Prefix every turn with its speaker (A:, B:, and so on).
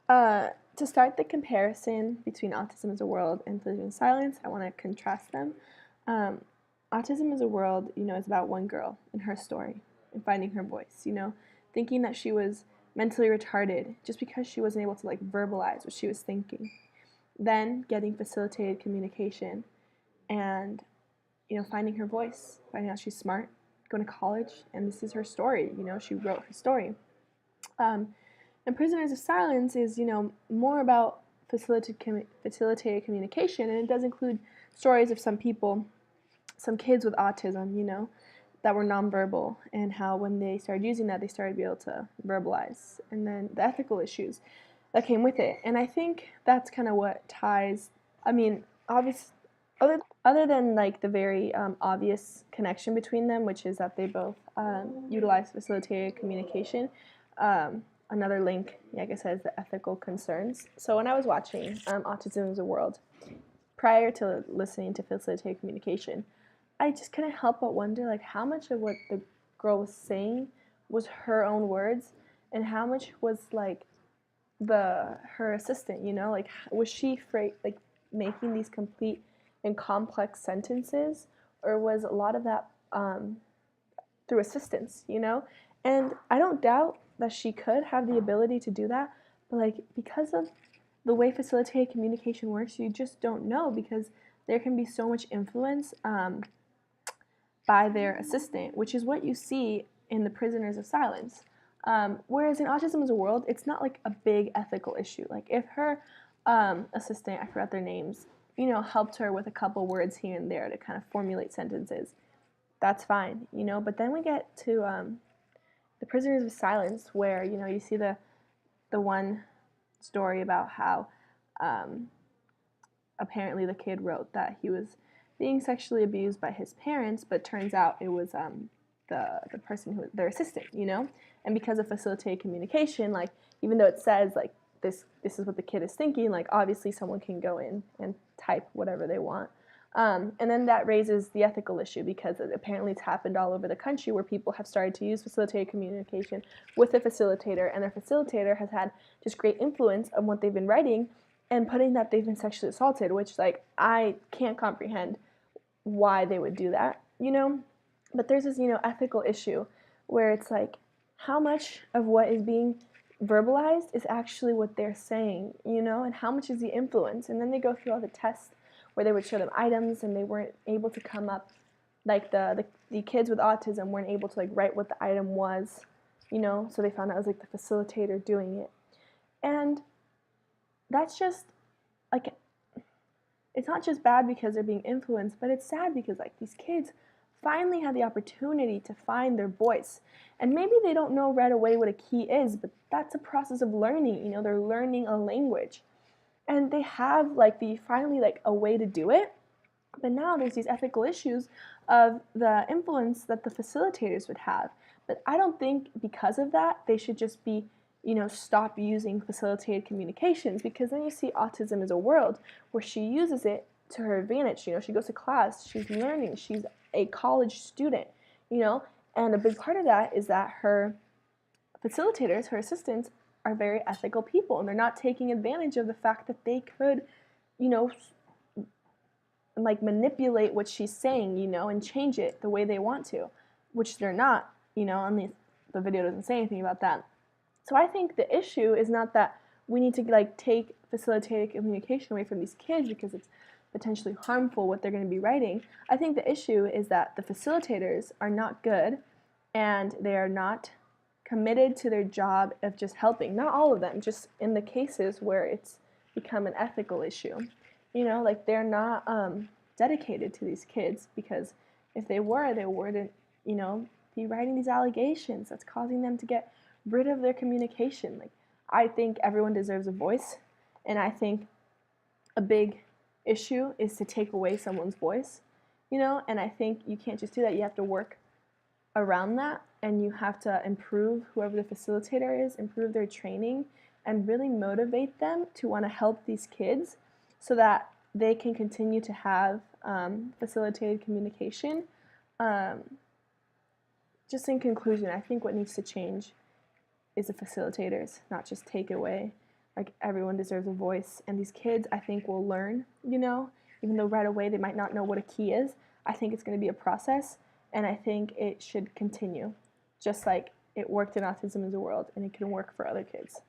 A: To start the comparison between Autism as a World and Fledgling Silence, I want to contrast them. Um, Autism as a World, is about one girl and her story and finding her voice, thinking that she was mentally retarded just because she wasn't able to like verbalize what she was thinking. Then getting facilitated communication and, finding her voice, finding out she's smart, going to college, and this is her story, she wrote her story. Um, and Prisoners of Silence is, more about facilitated communication, and it does include stories of some people, some kids with autism, that were nonverbal, and how when they started using that, they started to be able to verbalize, and then the ethical issues that came with it. And I think that's kind of what ties, I mean, obviously, other than like the very obvious connection between them, which is that they both utilize facilitated communication. Another link, like I said, is the ethical concerns. So when I was watching Autism as a World, prior to listening to facilitated communication, I just couldn't help but wonder like how much of what the girl was saying was her own words, and how much was like her assistant. Like was she like making these complete and complex sentences, or was a lot of that through assistance? And I don't doubt that she could have the ability to do that, but like because of the way facilitated communication works, you just don't know, because there can be so much influence by their assistant, which is what you see in the Prisoners of Silence. Whereas in Autism as a World, it's not like a big ethical issue. Like if her assistant, I forgot their names, helped her with a couple words here and there to kind of formulate sentences, that's fine, But then we get to the Prisoners of Silence, where you see the one story about how apparently the kid wrote that he was being sexually abused by his parents, but turns out it was the person who was their assistant, And because of facilitated communication, like even though it says like this is what the kid is thinking, like obviously someone can go in and type whatever they want. And then that raises the ethical issue, because apparently it's happened all over the country where people have started to use facilitated communication with a facilitator, and their facilitator has had just great influence on what they've been writing and putting that they've been sexually assaulted, which like I can't comprehend why they would do that, But there's this, ethical issue where it's like how much of what is being verbalized is actually what they're saying, and how much is the influence. And then they go through all the tests where they would show them items and they weren't able to come up, like the kids with autism weren't able to like write what the item was, so they found out it was like the facilitator doing it. And that's just like, it's not just bad because they're being influenced, but it's sad because like these kids finally have the opportunity to find their voice. And maybe they don't know right away what a key is, but that's a process of learning, they're learning a language. And they have like finally like a way to do it. But now there's these ethical issues of the influence that the facilitators would have. But I don't think because of that they should just be, stop using facilitated communications, because then you see Autism as a World where she uses it to her advantage. She goes to class, she's learning, she's a college student, and a big part of that is that her facilitators, her assistants, are very ethical people, and they're not taking advantage of the fact that they could, like manipulate what she's saying, and change it the way they want to, which they're not, and the video doesn't say anything about that. So I think the issue is not that we need to like take facilitated communication away from these kids because it's potentially harmful what they're going to be writing. I think the issue is that the facilitators are not good, and they are not committed to their job of just helping. Not all of them, just in the cases where it's become an ethical issue. Like they're not dedicated to these kids, because if they were, they wouldn't, be writing these allegations that's causing them to get rid of their communication. Like I think everyone deserves a voice, and I think a big issue is to take away someone's voice, and I think you can't just do that. You have to work around that, and you have to improve whoever the facilitator is, improve their training, and really motivate them to want to help these kids so that they can continue to have facilitated communication. Just in conclusion, I think what needs to change is the facilitators, not just take away Like, everyone deserves a voice, and these kids, I think, will learn, even though right away they might not know what a key is. I think it's going to be a process, and I think it should continue, just like it worked in Autism as a World, and it can work for other kids.